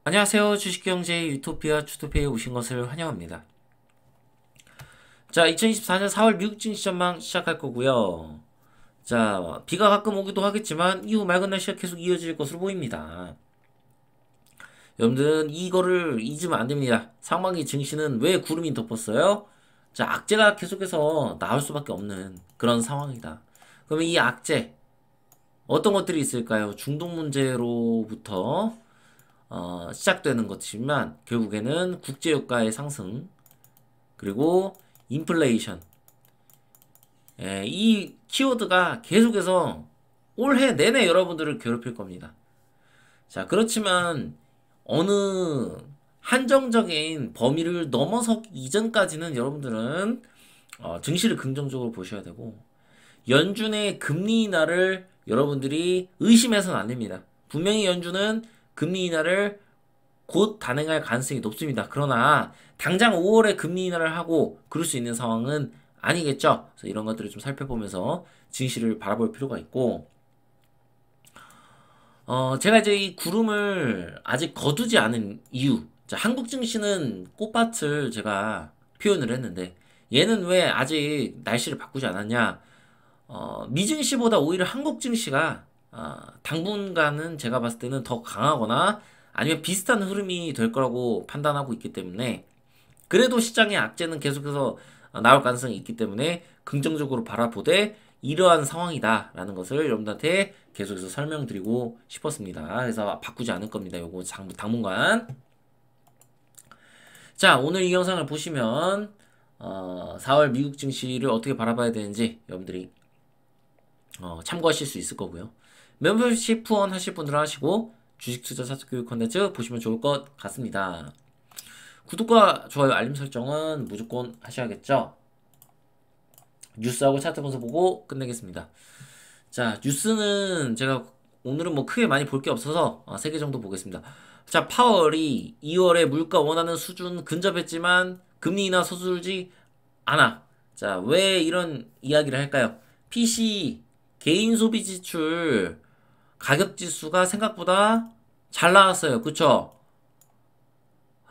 안녕하세요. 주식경제 유토피아 추토피에 오신 것을 환영합니다. 자, 2024년 4월 미국 증시 전망 시작할 거고요. 자, 비가 가끔 오기도 하겠지만 이후 맑은 날씨가 계속 이어질 것으로 보입니다. 여러분들은 이거를 잊으면 안 됩니다. 상반기 증시는 왜 구름이 덮었어요? 자, 악재가 계속해서 나올 수밖에 없는 그런 상황이다. 그러면 이 악재 어떤 것들이 있을까요? 중동 문제로부터 시작되는 것이지만 결국에는 국제유가의 상승 그리고 인플레이션, 이 키워드가 계속해서 올해 내내 여러분들을 괴롭힐 겁니다. 자, 그렇지만 어느 한정적인 범위를 넘어서기 이전까지는 여러분들은 증시를 긍정적으로 보셔야 되고, 연준의 금리 인하를 여러분들이 의심해서는 안 됩니다. 분명히 연준은 금리 인하를 곧 단행할 가능성이 높습니다. 그러나 당장 5월에 금리 인하를 하고 그럴 수 있는 상황은 아니겠죠. 그래서 이런 것들을 좀 살펴보면서 증시를 바라볼 필요가 있고, 제가 이제 이 구름을 아직 거두지 않은 이유, 자, 한국 증시는 꽃밭을 제가 표현을 했는데 얘는 왜 아직 날씨를 바꾸지 않았냐? 미증시보다 오히려 한국 증시가 당분간은 제가 봤을 때는 더 강하거나 아니면 비슷한 흐름이 될 거라고 판단하고 있기 때문에, 그래도 시장의 악재는 계속해서 나올 가능성이 있기 때문에 긍정적으로 바라보되 이러한 상황이다라는 것을 여러분들한테 계속해서 설명드리고 싶었습니다. 그래서 바꾸지 않을 겁니다. 요거 당분간. 자, 오늘 이 영상을 보시면 4월 미국 증시를 어떻게 바라봐야 되는지 여러분들이 참고하실 수 있을 거고요. 멤버십 후원 하실 분들은 하시고 주식 투자 사업 교육 컨텐츠 보시면 좋을 것 같습니다. 구독과 좋아요 알림 설정은 무조건 하셔야겠죠. 뉴스하고 차트 분석 보고 끝내겠습니다. 자, 뉴스는 제가 오늘은 뭐 크게 많이 볼 게 없어서 3개 정도 보겠습니다. 자, 파월이 2월에 물가 원하는 수준 근접했지만 금리 인하 서두르지 않아. 자, 왜 이런 이야기를 할까요? PC 개인 소비 지출 가격 지수가 생각보다 잘 나왔어요. 그쵸?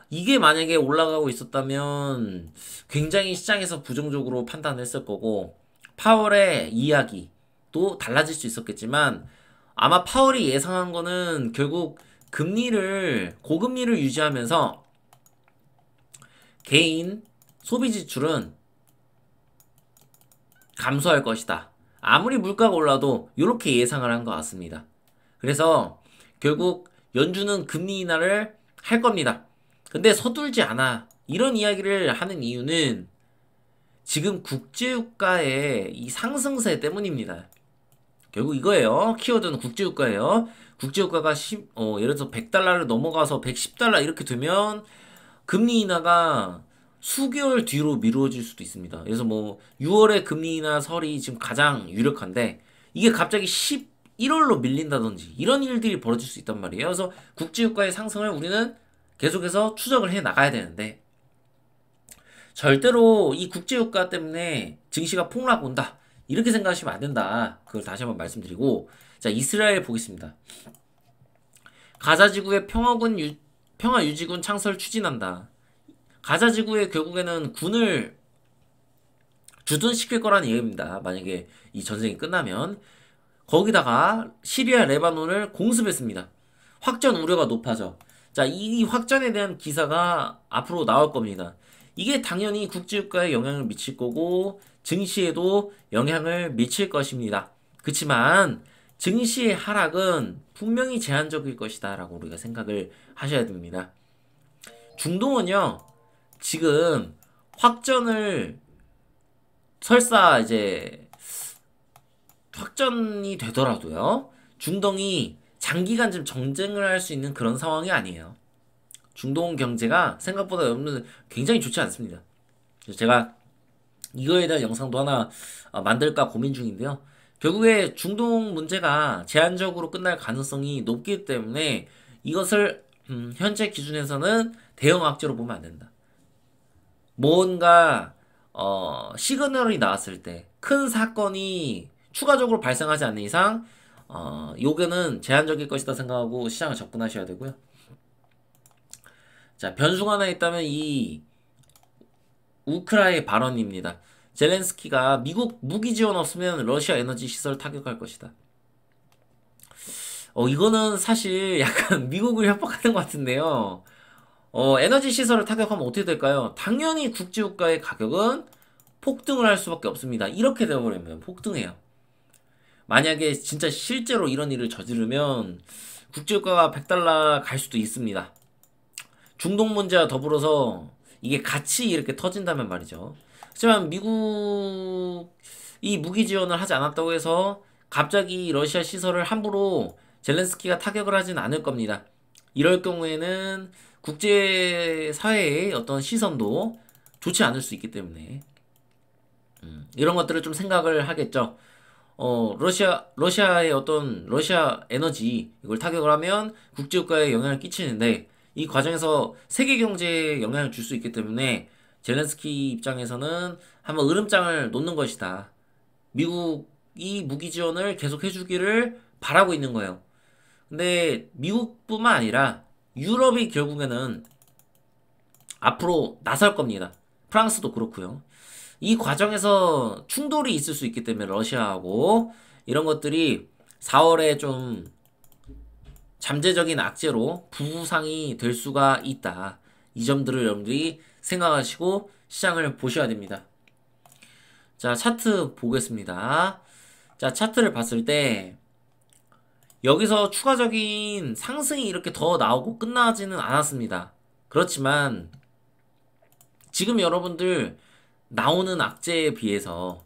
이게 만약에 올라가고 있었다면 굉장히 시장에서 부정적으로 판단했을 거고, 파월의 이야기도 달라질 수 있었겠지만 아마 파월이 예상한 거는 결국 고금리를 유지하면서 개인 소비 지출은 감소할 것이다. 아무리 물가가 올라도 이렇게 예상을 한 것 같습니다. 그래서 결국 연준은 금리 인하를 할 겁니다. 근데 서둘지 않아. 이런 이야기를 하는 이유는 지금 국제유가의 이 상승세 때문입니다. 결국 이거예요. 키워드는 국제유가예요. 국제유가가 예를 들어서 100달러를 넘어가서 110달러 이렇게 되면 금리 인하가 수개월 뒤로 미뤄질 수도 있습니다. 그래서 뭐 6월에 금리 인하 설이 지금 가장 유력한데 이게 갑자기 11월로 밀린다든지 이런 일들이 벌어질 수 있단 말이에요. 그래서 국제유가의 상승을 우리는 계속해서 추적을 해 나가야 되는데, 절대로 이 국제유가 때문에 증시가 폭락 온다 이렇게 생각하시면 안 된다. 그걸 다시 한번 말씀드리고, 자, 이스라엘 보겠습니다. 가자 지구의 평화 유지군 창설 추진한다. 가자 지구에 결국에는 군을 주둔시킬 거라는 얘기입니다. 만약에 이 전쟁이 끝나면 거기다가 시리아, 레바논을 공습했습니다. 확전 우려가 높아져. 자, 이 확전에 대한 기사가 앞으로 나올 겁니다. 이게 당연히 국제유가에 영향을 미칠 거고 증시에도 영향을 미칠 것입니다. 그렇지만 증시의 하락은 분명히 제한적일 것이다 라고 우리가 생각을 하셔야 됩니다. 중동은요, 지금 확전을 설사 이제 확전이 되더라도요, 중동이 장기간 좀 정쟁을 할 수 있는 그런 상황이 아니에요. 중동 경제가 생각보다 여러분 굉장히 좋지 않습니다. 그래서 제가 이거에 대한 영상도 하나 만들까 고민 중인데요. 결국에 중동 문제가 제한적으로 끝날 가능성이 높기 때문에 이것을 현재 기준에서는 대형 악재로 보면 안 된다. 뭔가 시그널이 나왔을 때 큰 사건이 추가적으로 발생하지 않는 이상 요거는 제한적일 것이다 생각하고 시장을 접근하셔야 되고요. 자, 변수가 하나 있다면 이 우크라의 발언입니다. 젤렌스키가 미국 무기 지원 없으면 러시아 에너지 시설 타격할 것이다. 이거는 사실 약간 미국을 협박하는 것 같은데요. 에너지 시설을 타격하면 어떻게 될까요? 당연히 국제유가의 가격은 폭등을 할 수밖에 없습니다. 이렇게 되어버리면 폭등해요. 만약에 진짜 실제로 이런 일을 저지르면 국제유가가 100달러 갈 수도 있습니다. 중동 문제와 더불어서 이게 같이 이렇게 터진다면 말이죠. 하지만 미국이 무기 지원을 하지 않았다고 해서 갑자기 러시아 시설을 함부로 젤렌스키가 타격을 하진 않을 겁니다. 이럴 경우에는 국제사회의 어떤 시선도 좋지 않을 수 있기 때문에 이런 것들을 좀 생각을 하겠죠. 러시아의 어떤 러시아 에너지 이걸 타격을 하면 국제유가에 영향을 끼치는데 이 과정에서 세계 경제에 영향을 줄 수 있기 때문에 젤렌스키 입장에서는 한번 으름장을 놓는 것이다. 미국이 무기 지원을 계속 해주기를 바라고 있는 거예요. 근데 미국뿐만 아니라 유럽이 결국에는 앞으로 나설 겁니다. 프랑스도 그렇고요. 이 과정에서 충돌이 있을 수 있기 때문에 러시아하고 이런 것들이 4월에 좀 잠재적인 악재로 부상이 될 수가 있다. 이 점들을 여러분들이 생각하시고 시장을 보셔야 됩니다. 자, 차트 보겠습니다. 자, 차트를 봤을 때 여기서 추가적인 상승이 이렇게 더 나오고 끝나지는 않았습니다. 그렇지만 지금 여러분들 나오는 악재들에 비해서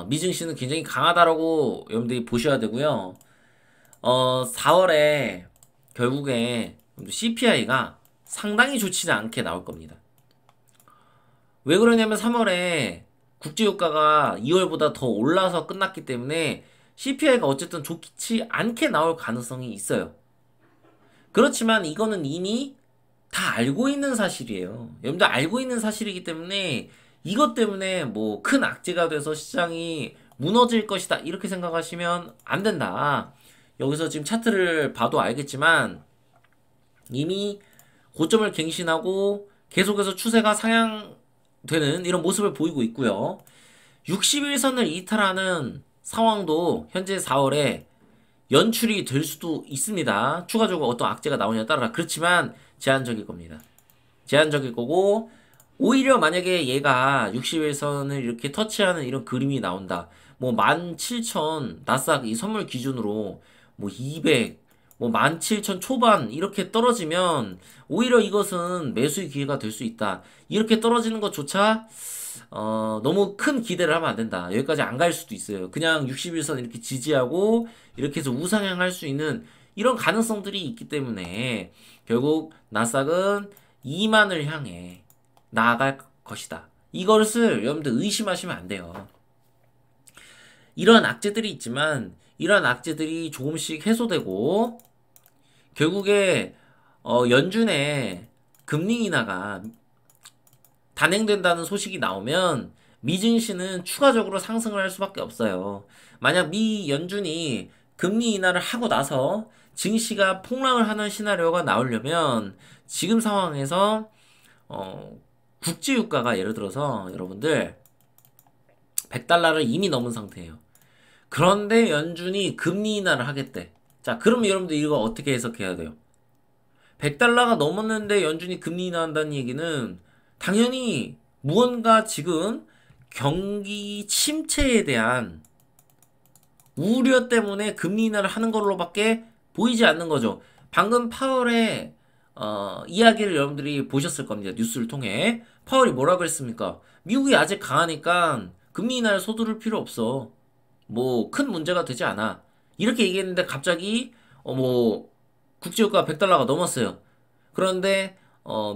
미증시는 굉장히 강하다라고 여러분들이 보셔야 되고요. 4월에 결국에 CPI가 상당히 좋지 않게 나올 겁니다. 왜 그러냐면 3월에 국제유가가 2월보다 더 올라서 끝났기 때문에 CPI가 어쨌든 좋지 않게 나올 가능성이 있어요. 그렇지만 이거는 이미 다 알고 있는 사실이에요. 여러분들 알고 있는 사실이기 때문에 이것 때문에 뭐 큰 악재가 돼서 시장이 무너질 것이다 이렇게 생각하시면 안 된다. 여기서 지금 차트를 봐도 알겠지만 이미 고점을 갱신하고 계속해서 추세가 상향되는 이런 모습을 보이고 있고요. 60일선을 이탈하는 상황도 현재 4월에 연출이 될 수도 있습니다. 추가적으로 어떤 악재가 나오냐에 따라. 그렇지만 제한적일 겁니다. 제한적일 거고 오히려 만약에 얘가 60일선을 이렇게 터치하는 이런 그림이 나온다. 뭐 17,000 나스닥 이 선물 기준으로 뭐 200, 뭐 17,000 초반 이렇게 떨어지면 오히려 이것은 매수의 기회가 될 수 있다. 이렇게 떨어지는 것조차 너무 큰 기대를 하면 안 된다. 여기까지 안 갈 수도 있어요. 그냥 60일선 이렇게 지지하고 이렇게 해서 우상향할 수 있는 이런 가능성들이 있기 때문에 결국 나스닥은 2만을 향해 나아갈 것이다. 이것을 여러분들 의심하시면 안 돼요. 이런 악재들이 있지만 이런 악재들이 조금씩 해소되고 결국에 연준의 금리 인하가 단행된다는 소식이 나오면 미증시는 추가적으로 상승을 할 수밖에 없어요. 만약 미 연준이 금리 인하를 하고 나서 증시가 폭락을 하는 시나리오가 나오려면 지금 상황에서 국제유가가 예를 들어서 여러분들 100달러를 이미 넘은 상태예요. 그런데 연준이 금리 인하를 하겠대. 자, 그럼 여러분들 이거 어떻게 해석해야 돼요? 100달러가 넘었는데 연준이 금리 인하한다는 얘기는 당연히 무언가 지금 경기 침체에 대한 우려 때문에 금리 인하를 하는 걸로밖에 보이지 않는 거죠. 방금 파월의 이야기를 여러분들이 보셨을 겁니다. 뉴스를 통해. 파월이 뭐라 그랬습니까? 미국이 아직 강하니까 금리 인하를 서두를 필요 없어. 뭐 큰 문제가 되지 않아. 이렇게 얘기했는데 갑자기 뭐 국제유가 100달러가 넘었어요. 그런데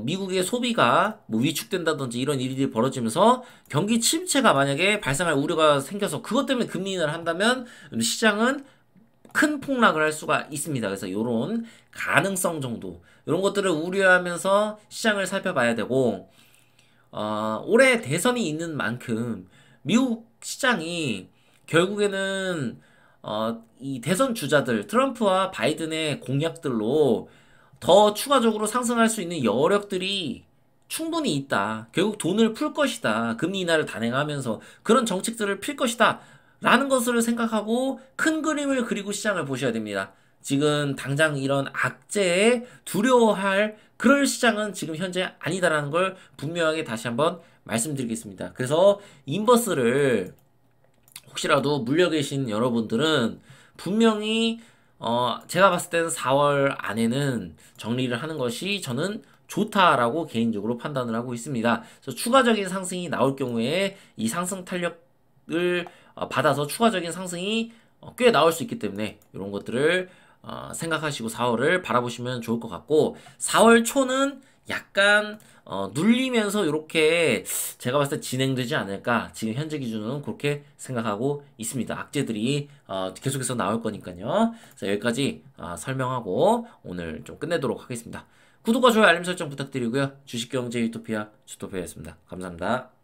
미국의 소비가 뭐 위축된다든지 이런 일들이 벌어지면서 경기 침체가 만약에 발생할 우려가 생겨서 그것 때문에 금리 인하를 한다면 시장은 큰 폭락을 할 수가 있습니다. 그래서 이런 가능성 정도 이런 것들을 우려하면서 시장을 살펴봐야 되고 올해 대선이 있는 만큼 미국 시장이 결국에는 이 대선 주자들 트럼프와 바이든의 공약들로 더 추가적으로 상승할 수 있는 여력들이 충분히 있다. 결국 돈을 풀 것이다. 금리 인하를 단행하면서 그런 정책들을 필 것이다. 라는 것을 생각하고 큰 그림을 그리고 시장을 보셔야 됩니다. 지금 당장 이런 악재에 두려워할 그럴 시장은 지금 현재 아니다라는 걸 분명하게 다시 한번 말씀드리겠습니다. 그래서 인버스를 혹시라도 물려 계신 여러분들은 분명히 제가 봤을 때는 4월 안에는 정리를 하는 것이 저는 좋다라고 개인적으로 판단을 하고 있습니다. 그래서 추가적인 상승이 나올 경우에 이 상승 탄력을 받아서 추가적인 상승이 꽤 나올 수 있기 때문에 이런 것들을 생각하시고 4월을 바라보시면 좋을 것 같고 4월 초는 약간 눌리면서 이렇게 제가 봤을 때 진행되지 않을까 지금 현재 기준은 그렇게 생각하고 있습니다. 악재들이 계속해서 나올 거니까요. 그래서 여기까지 설명하고 오늘 좀 끝내도록 하겠습니다. 구독과 좋아요 알림 설정 부탁드리고요. 주식경제 유토피아 주토피아였습니다. 감사합니다.